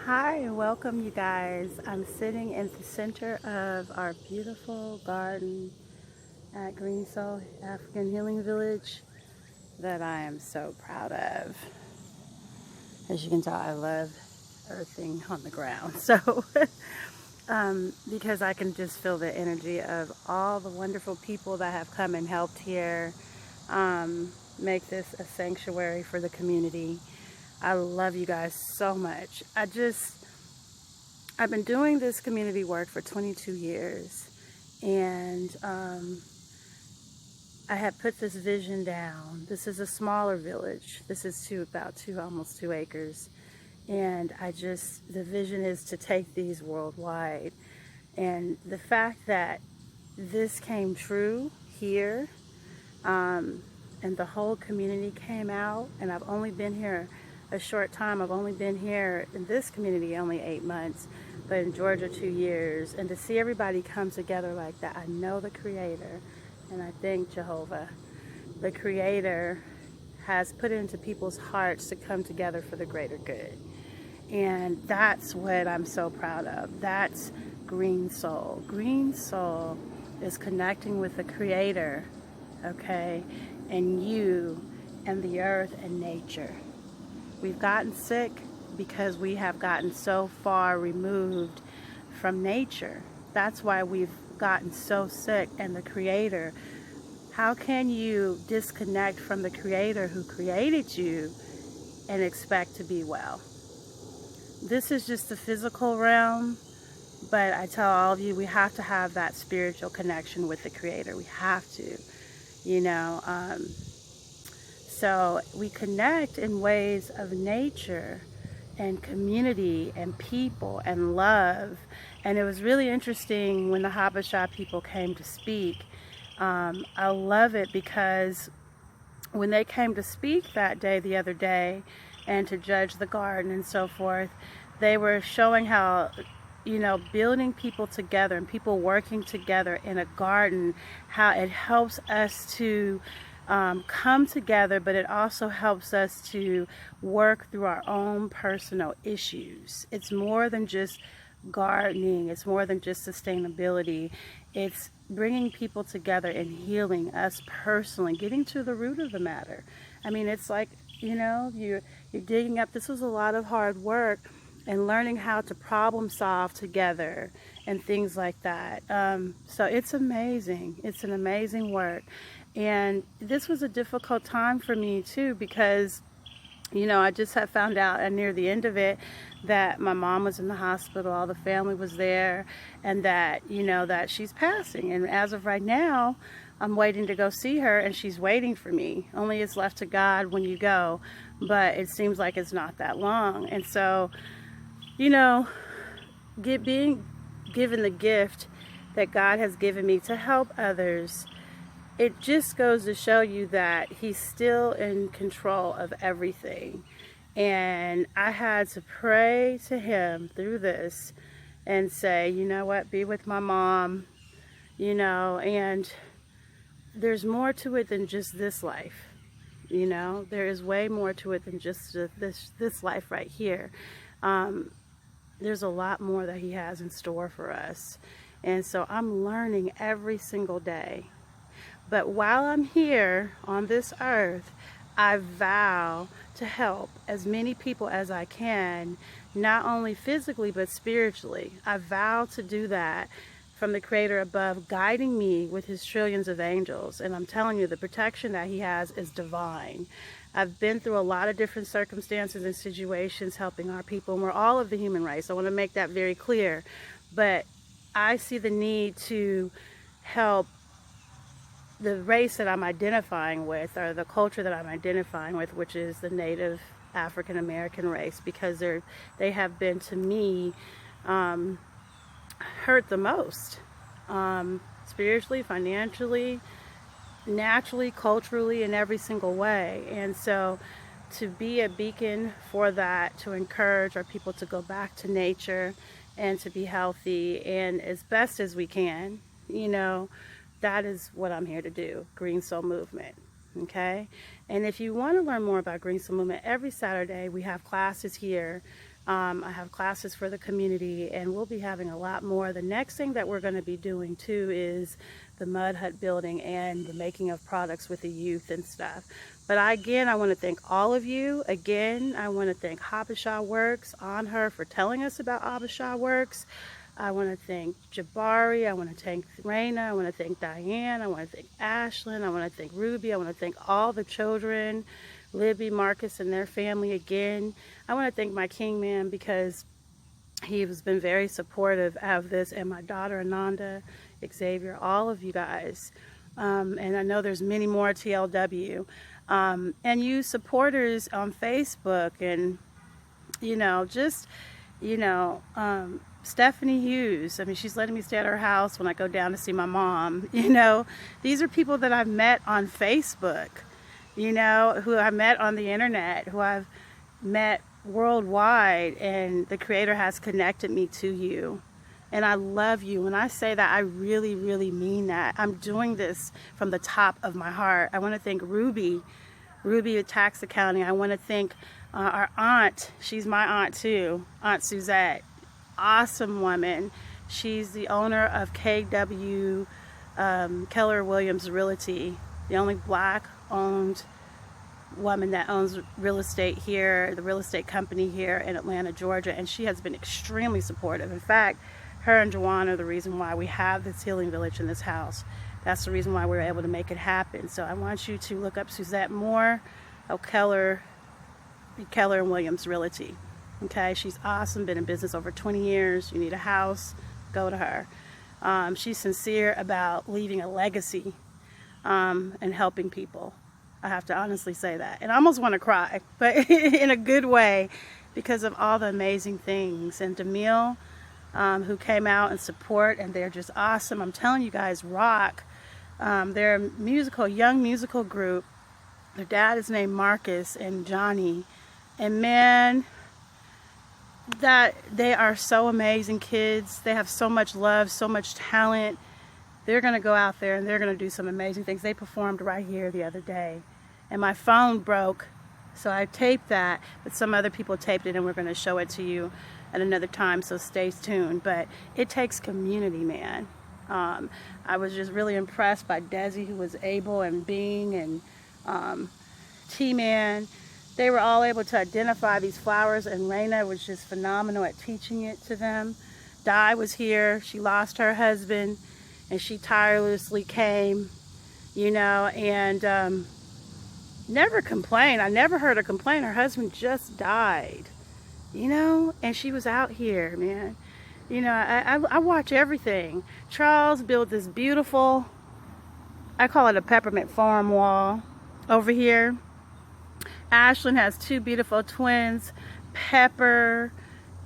Hi and welcome you guys. I'm sitting in the center of our beautiful garden at GreenSoul African Healing Village that I am so proud of. As you can tell, I love earthing on the ground. So because I can just feel the energy of all the wonderful people that have come and helped here make this a sanctuary for the community. I love you guys so much. I've been doing this community work for 22 years, and I have put this vision down. This is a smaller village. This is almost 2 acres, and the vision is to take these worldwide. And the fact that this came true here, and the whole community came out, and I've only been here a short time. I've only been here in this community only 8 months, but in Georgia 2 years. And to see everybody come together like that, I know the Creator, and I thank Jehovah. The Creator has put it into people's hearts to come together for the greater good. And that's what I'm so proud of. That's Green Soul. Green Soul is connecting with the Creator, okay, and you and the earth and nature. We've gotten sick because we have gotten so far removed from nature. That's why we've gotten so sick. And the Creator, how can you disconnect from the Creator who created you and expect to be well? This is just the physical realm, but I tell all of you, we have to have that spiritual connection with the Creator. We have to, you know. So we connect in ways of nature and community and people and love. And it was really interesting when the Habesha people came to speak. I love it because when they came to speak that day, the other day, and to judge the garden and so forth, they were showing how, building people together and people working together in a garden, how it helps us to come together, but it also helps us to work through our own personal issues. It's more than just gardening. It's more than just sustainability. It's bringing people together and healing us personally, getting to the root of the matter. I mean, it's like, you're digging up. This was a lot of hard work and learning how to problem solve together and things like that. So it's amazing. It's an amazing work. And this was a difficult time for me too, because I just had found out near the end of it that my mom was in the hospital, all the family was there, and that, that she's passing. And as of right now, I'm waiting to go see her, and she's waiting for me. Only it's left to God when you go, but it seems like it's not that long. And so, being given the gift that God has given me to help others, it just goes to show you that He's still in control of everything. And I had to pray to Him through this and say, you know what, be with my mom, and there's more to it than just this life. There is way more to it than just this life right here. There's a lot more that He has in store for us. And so I'm learning every single day. But while I'm here on this earth, I vow to help as many people as I can, not only physically, but spiritually. I vow to do that from the Creator above, guiding me with His trillions of angels. And I'm telling you, the protection that He has is divine. I've been through a lot of different circumstances and situations helping our people, and we're all of the human race. I want to make that very clear. But I see the need to help the race that I'm identifying with, or the culture that I'm identifying with, which is the Native African American race, because they have been, to me, hurt the most, spiritually, financially, naturally, culturally, in every single way. And so to be a beacon for that, to encourage our people to go back to nature and to be healthy and as best as we can, that is what I'm here to do, Green Soul Movement, okay? And if you want to learn more about Green Soul Movement, every Saturday we have classes here I have classes for the community, and we'll be having a lot more. The next thing that we're going to be doing too is the mud hut building and the making of products with the youth and stuff. But I want to thank all of you. Again, I want to thank Habesha Works, on her, for telling us about Habesha Works. I want to thank Jabari. I want to thank Raina. I want to thank Diane. I want to thank Ashlyn. I want to thank Ruby. I want to thank all the children, Libby, Marcus, and their family again. I want to thank my king man, because he has been very supportive of this, and my daughter Ananda, Xavier, all of you guys. And I know there's many more TLW. And you supporters on Facebook, and, Stephanie Hughes. I mean, she's letting me stay at her house when I go down to see my mom. These are people that I've met on Facebook, who I met on the internet, who I've met worldwide, and the Creator has connected me to you. And I love you. When I say that, I really, really mean that. I'm doing this from the top of my heart. I want to thank Ruby at Tax Accounting. I want to thank our aunt. She's my aunt too, Aunt Suzette. Awesome woman. She's the owner of KW Keller Williams Realty, the only black-owned woman that owns real estate here, the real estate company here in Atlanta, Georgia, and she has been extremely supportive. In fact, her and Joanna are the reason why we have this healing village in this house. That's the reason why we were able to make it happen. So I want you to look up Suzette Moore of Keller and Williams Realty. Okay, she's awesome, been in business over 20 years. You need a house, go to her. She's sincere about leaving a legacy and helping people. I have to honestly say that. And I almost want to cry, but in a good way, because of all the amazing things. And Demille, who came out and support, and they're just awesome. I'm telling you guys, rock. They're a young musical group. Their dad is named Marcus and Johnny. And man, that they are so amazing kids. They have so much love, so much talent. They're going to go out there and they're going to do some amazing things. They performed right here the other day, and my phone broke, so I taped that, but some other people taped it, and we're going to show it to you at another time, so stay tuned. But it takes community, man. I was just really impressed by Desi, who was able, and Bing, and T-Man. They were all able to identify these flowers, and Raina was just phenomenal at teaching it to them. Di was here. She lost her husband, and she tirelessly came, and never complained. I never heard her complain. Her husband just died, and she was out here, man. I watch everything. Charles built this beautiful, I call it a peppermint farm wall over here. Ashlyn has two beautiful twins, Pepper,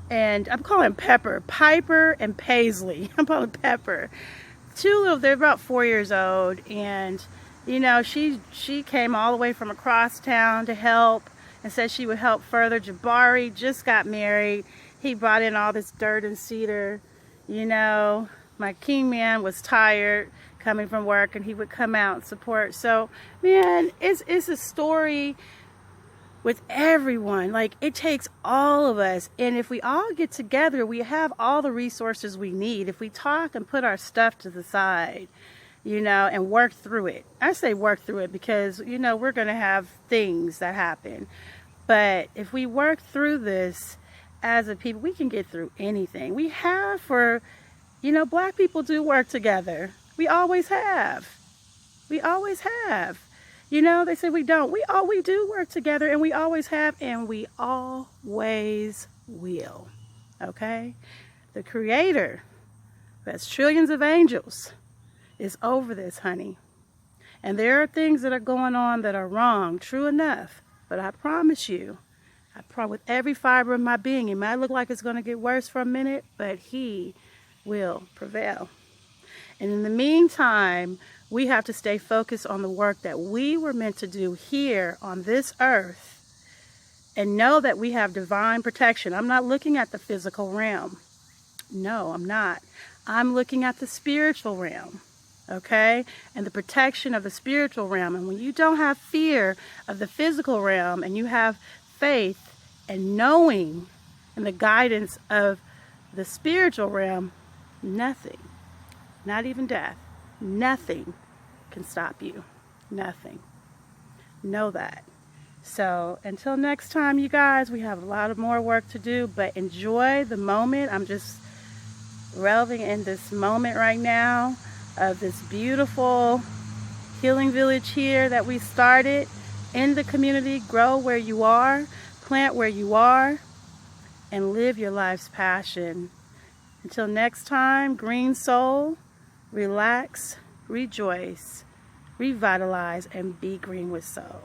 and I'm calling Pepper, Piper and Paisley. I'm calling Pepper. They're about 4 years old, and she came all the way from across town to help, and said she would help further. Jabari just got married. He brought in all this dirt and cedar. My king man was tired coming from work, and he would come out and support. So, man, it's a story with everyone. Like, it takes all of us, and if we all get together, we have all the resources we need. If we talk and put our stuff to the side, and work through it. I say work through it because, we're going to have things that happen. But if we work through this as a people, we can get through anything. We have black people do work together. We always have. We always have. They say we don't. We do work together, and we always have, and we always will. Okay? The Creator, who has trillions of angels, is over this, honey. And there are things that are going on that are wrong, true enough. But I promise you, with every fiber of my being, it might look like it's going to get worse for a minute, but He will prevail. And in the meantime, we have to stay focused on the work that we were meant to do here on this earth, and know that we have divine protection. I'm not looking at the physical realm. No, I'm not. I'm looking at the spiritual realm, okay? And the protection of the spiritual realm. And when you don't have fear of the physical realm, and you have faith and knowing and the guidance of the spiritual realm, nothing, not even death, nothing can stop you. Nothing. Know that. So until next time, you guys, we have a lot of more work to do, but enjoy the moment. I'm just relving in this moment right now of this beautiful healing village here that we started in the community. Grow where you are, plant where you are, and live your life's passion. Until next time, Green Soul, relax, rejoice, revitalize, and be green with soul.